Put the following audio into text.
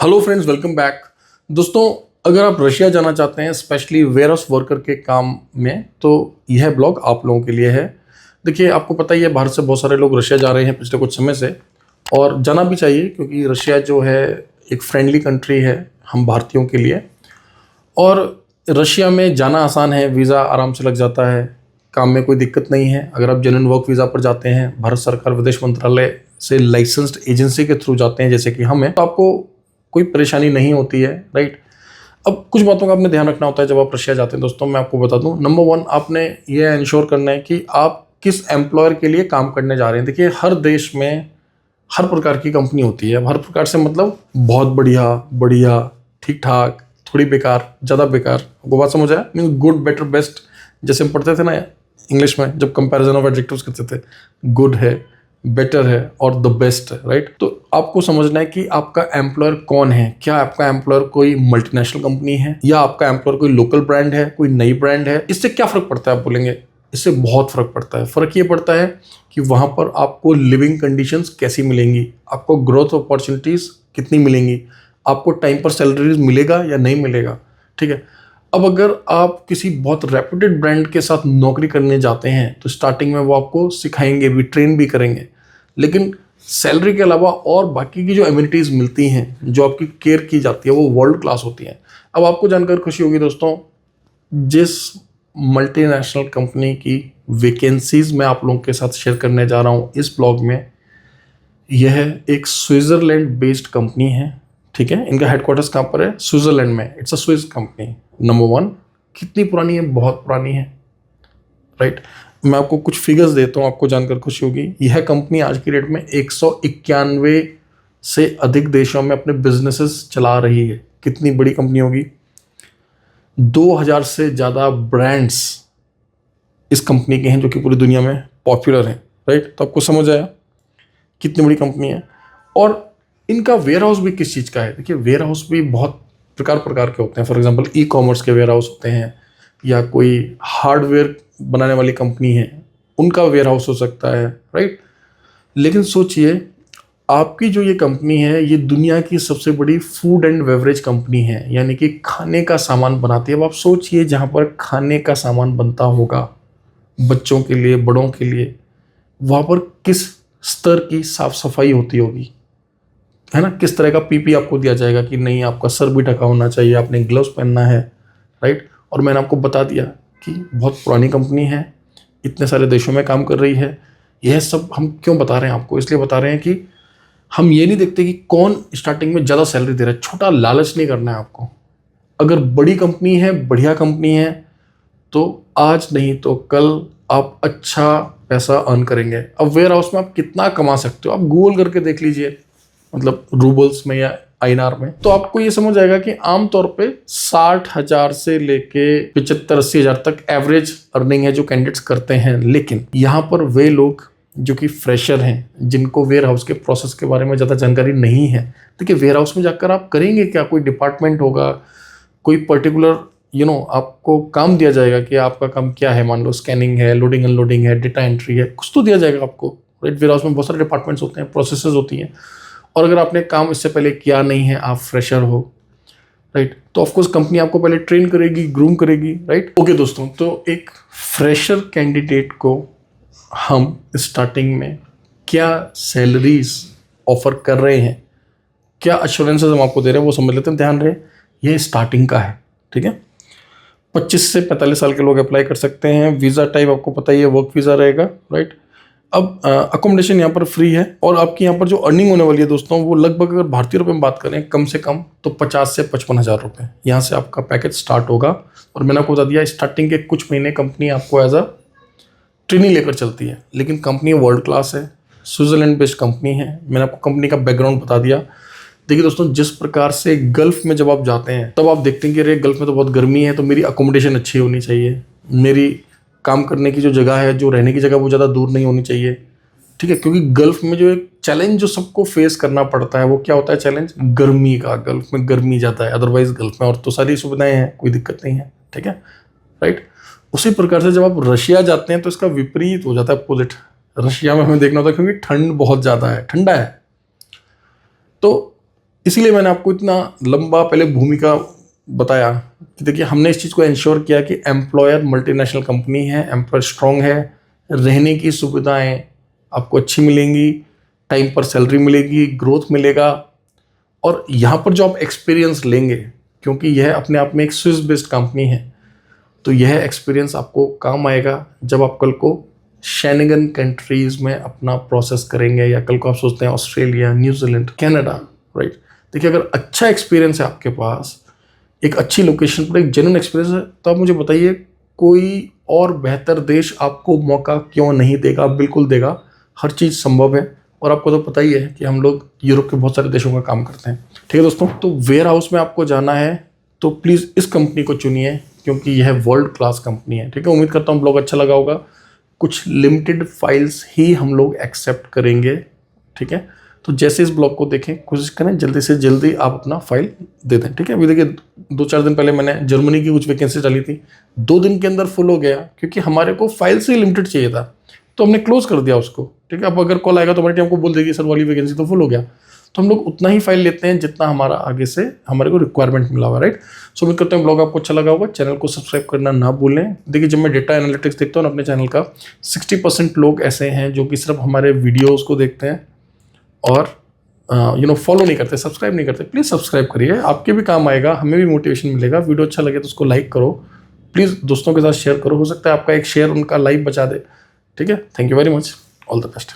Hello friends, welcome back. दोस्तों, अगर आप रशिया जाना चाहते हैं स्पेशली वेयरहाउस वर्कर के काम में, तो यह ब्लॉग आप लोगों के लिए है। देखिए, आपको पता ही है भारत से बहुत सारे लोग रशिया जा रहे हैं पिछले कुछ समय से, और जाना भी चाहिए क्योंकि रशिया जो है एक फ्रेंडली कंट्री है हम भारतीयों के लिए। और रशिया में जाना आसान है, वीज़ा आराम से लग जाता है, काम में कोई दिक्कत नहीं है। अगर आप जेन्युइन वर्क वीज़ा पर जाते हैं, भारत सरकार विदेश मंत्रालय से लाइसेंस्ड एजेंसी के थ्रू जाते हैं जैसे कि हम हैं, तो आपको कोई परेशानी नहीं होती है, राइट। अब कुछ बातों का आपने ध्यान रखना होता है जब आप रशिया जाते हैं। दोस्तों, मैं आपको बता दूं, नंबर 1 आपने ये इंश्योर करना है कि आप किस एम्प्लॉयर के लिए काम करने जा रहे हैं। देखिए, हर देश में हर प्रकार की कंपनी होती है। हर प्रकार से मतलब बहुत बढ़िया, बढ़िया, ठीक ठाक, थोड़ी बेकार, ज़्यादा बेकार। आपको बात समझ आया? मीन गुड, बेटर, बेस्ट, जैसे हम पढ़ते थे ना इंग्लिश में जब कंपैरिजन ऑफ एडजेक्टिव्स करते थे, गुड है, बेटर है और द बेस्ट है, राइट। तो आपको समझना है कि आपका एम्प्लॉयर कौन है। क्या आपका एम्प्लॉयर कोई मल्टीनेशनल कंपनी है या आपका एम्प्लॉयर कोई लोकल ब्रांड है, कोई नई ब्रांड है? इससे क्या फर्क पड़ता है आप बोलेंगे? इससे बहुत फर्क पड़ता है। फर्क ये पड़ता है कि वहां पर आपको लिविंग कंडीशंस कैसी मिलेंगी, आपको ग्रोथ अपॉर्चुनिटीज कितनी मिलेंगी, आपको टाइम पर सैलरीज मिलेगा या नहीं मिलेगा, ठीक है। अब अगर आप किसी बहुत रेप्यूटेड ब्रांड के साथ नौकरी करने जाते हैं तो स्टार्टिंग में वो आपको सिखाएंगे भी, ट्रेन भी करेंगे, लेकिन सैलरी के अलावा और बाकी की जो एमिनिटीज़ मिलती हैं, जो आपकी केयर की जाती है, वो वर्ल्ड क्लास होती हैं। अब आपको जानकर खुशी होगी दोस्तों, जिस मल्टीनेशनल कंपनी की वैकेंसीज मैं आप लोगों के साथ शेयर करने जा रहा हूँ इस ब्लॉग में, यह एक स्विट्जरलैंड बेस्ड कंपनी है, ठीक है। इनका हेडक्वार्टर्स कहाँ पर है? स्विट्जरलैंड में। It's a Swiss company. Number 1, कितनी पुरानी है? बहुत पुरानी है, राइट। मैं आपको कुछ फिगर्स देता हूँ, आपको जानकर खुशी होगी। यह कंपनी आज की डेट में 191 से अधिक देशों में अपने बिजनेसेस चला रही है। कितनी बड़ी कंपनी होगी? 2000 से ज़्यादा ब्रांड्स इस कंपनी के हैं जो कि पूरी दुनिया में पॉपुलर हैं, राइट। तो आपको समझ आया कितनी बड़ी कंपनी है। और इनका वेयर हाउस भी किस चीज़ का है? देखिए, वेयर हाउस भी बहुत प्रकार के होते हैं। फॉर एग्जांपल ई कॉमर्स के वेयर हाउस होते हैं, या कोई हार्डवेयर बनाने वाली कंपनी है, उनका वेयर हाउस हो सकता है, राइट। लेकिन सोचिए, आपकी जो ये कंपनी है, ये दुनिया की सबसे बड़ी फूड एंड बेवरेज कंपनी है, यानी कि खाने का सामान बनाती है। अब आप सोचिए, जहाँ पर खाने का सामान बनता होगा बच्चों के लिए, बड़ों के लिए, वहाँ पर किस स्तर की साफ सफाई होती होगी, है ना। किस तरह का पीपी आपको दिया जाएगा कि नहीं, आपका सर भी ढका होना चाहिए, आपने ग्लव्स पहनना है, राइट। और मैंने आपको बता दिया कि बहुत पुरानी कंपनी है, इतने सारे देशों में काम कर रही है। यह सब हम क्यों बता रहे हैं आपको? इसलिए बता रहे हैं कि हम ये नहीं देखते कि कौन स्टार्टिंग में ज़्यादा सैलरी दे रहा है। छोटा लालच नहीं करना है आपको। अगर बड़ी कंपनी है, बढ़िया कंपनी है, तो आज नहीं तो कल आप अच्छा पैसा अर्न करेंगे। अब वेयर हाउस में आप कितना कमा सकते हो, आप गूगल करके देख लीजिए, मतलब रूबल्स में या आईएनआर में, तो आपको ये समझ आएगा कि आमतौर पे 60,000 से लेके 75-80 हजार तक एवरेज अर्निंग है जो कैंडिडेट्स करते हैं। लेकिन यहाँ पर वे लोग जो कि फ्रेशर हैं, जिनको वेयर हाउस के प्रोसेस के बारे में ज़्यादा जानकारी नहीं है। देखिए, वेयर हाउस में जाकर आप करेंगे क्या? कोई डिपार्टमेंट होगा, कोई पर्टिकुलर आपको काम दिया जाएगा कि आपका काम क्या है। मान लो स्कैनिंग है, लोडिंग अनलोडिंग है, डेटा एंट्री है, कुछ तो दिया जाएगा आपको, राइट। वेयर हाउस में बहुत सारे डिपार्टमेंट्स होते हैं, प्रोसेसेस होती हैं, और अगर आपने काम इससे पहले किया नहीं है, आप फ्रेशर हो, राइट, तो ऑफकोर्स कंपनी आपको पहले ट्रेन करेगी, ग्रूम करेगी, राइट। ओके दोस्तों, तो एक फ्रेशर कैंडिडेट को हम स्टार्टिंग में क्या सैलरीज ऑफर कर रहे हैं, क्या अश्योरेंसेस हम आपको दे रहे हैं, वो समझ लेते हैं। ध्यान रहे, ये स्टार्टिंग का है, ठीक है। 25 से 45 साल के लोग अप्लाई कर सकते हैं। वीज़ा टाइप आपको पता ही है, वर्क वीज़ा रहेगा, राइट। अब अकोमोडेशन यहाँ पर फ्री है, और आपकी यहाँ पर जो अर्निंग होने वाली है दोस्तों, वो लगभग अगर भारतीय रुपये में बात करें कम से कम तो 50 से 55 हज़ार रुपये यहाँ से आपका पैकेज स्टार्ट होगा। और मैंने आपको बता दिया, स्टार्टिंग के कुछ महीने कंपनी आपको एज अ ट्रेनिंग लेकर चलती है, लेकिन कंपनी वर्ल्ड क्लास है, स्विट्जरलैंड बेस्ड कंपनी है। मैंने आपको कंपनी का बैकग्राउंड बता दिया। देखिए दोस्तों, जिस प्रकार से गल्फ में जब आप जाते हैं तब आप देखते हैं कि अरे गल्फ में तो बहुत गर्मी है, तो मेरी अकोमोडेशन अच्छी होनी चाहिए, मेरी काम करने की जो जगह है, जो रहने की जगह, वो ज़्यादा दूर नहीं होनी चाहिए, ठीक है। क्योंकि गल्फ में जो एक चैलेंज जो सबको फेस करना पड़ता है, वो क्या होता है? चैलेंज गर्मी का। गल्फ में गर्मी ज़्यादा है, अदरवाइज गल्फ में और तो सारी सुविधाएं हैं, कोई दिक्कत नहीं है, ठीक है, राइट। उसी प्रकार से जब आप रशिया जाते हैं तो इसका विपरीत हो जाता है, अपोजिट। रशिया में हमें देखना होता है क्योंकि ठंड बहुत ज़्यादा है, ठंडा है, तो इसीलिए मैंने आपको इतना लंबा पहले भूमिका बताया कि देखिए हमने इस चीज़ को इंश्योर किया कि एम्प्लॉयर मल्टीनेशनल कंपनी है, एम्प्लॉयर स्ट्रॉन्ग है, रहने की सुविधाएं आपको अच्छी मिलेंगी, टाइम पर सैलरी मिलेगी, ग्रोथ मिलेगा, और यहाँ पर जो आप एक्सपीरियंस लेंगे, क्योंकि यह अपने आप में एक स्विस बेस्ड कंपनी है, तो यह एक्सपीरियंस आपको काम आएगा जब आप कल को शेनेगन कंट्रीज़ में अपना प्रोसेस करेंगे, या कल को आप सोचते हैं ऑस्ट्रेलिया, न्यूजीलैंड, कनाडा, राइट। देखिए अगर अच्छा एक्सपीरियंस है आपके पास, एक अच्छी लोकेशन पर एक जेन्युइन एक्सपीरियंस है, तो आप मुझे बताइए कोई और बेहतर देश आपको मौका क्यों नहीं देगा? बिल्कुल देगा, हर चीज़ संभव है। और आपको तो पता ही है कि हम लोग यूरोप के बहुत सारे देशों का काम करते हैं, ठीक है दोस्तों। तो वेयर हाउस में आपको जाना है तो प्लीज़ इस कंपनी को चुनिए, क्योंकि यह वर्ल्ड क्लास कंपनी है, ठीक है। उम्मीद करता हूँ ब्लॉग अच्छा लगा होगा। कुछ लिमिटेड फाइल्स ही हम लोग एक्सेप्ट करेंगे, ठीक है। तो जैसे इस ब्लॉग को देखें, कोशिश करें जल्दी से जल्दी आप अपना फाइल दे दें, ठीक है। अभी देखिए 2-4 दिन पहले मैंने जर्मनी की कुछ वैकेंसी डाली थी, 2 दिन के अंदर फुल हो गया, क्योंकि हमारे को फाइल से लिमिटेड चाहिए था, तो हमने क्लोज कर दिया उसको, ठीक है। अब अगर कॉल आएगा तो हमारी टीम को बोल देगी सर वाली वैकेंसी तो फुल हो गया, तो हम लोग उतना ही फाइल लेते हैं जितना हमारा आगे से हमारे को रिक्वायरमेंट मिला हुआ, राइट। सो उम्मीद करते हैं ब्लॉग आपको अच्छा लगा होगा। चैनल को सब्सक्राइब करना ना भूलें। देखिए जब मैं डेटा एनालिटिक्स देखता हूँ अपने चैनल का, 60% लोग ऐसे हैं जो कि सिर्फ हमारे वीडियोज़ को देखते हैं और फॉलो नहीं करते, सब्सक्राइब नहीं करते। प्लीज़ सब्सक्राइब करिए, आपके भी काम आएगा, हमें भी मोटिवेशन मिलेगा। वीडियो अच्छा लगे तो उसको लाइक करो, प्लीज़ दोस्तों के साथ शेयर करो, हो सकता है आपका एक शेयर उनका लाइफ बचा दे, ठीक है। Thank you very much, all the best.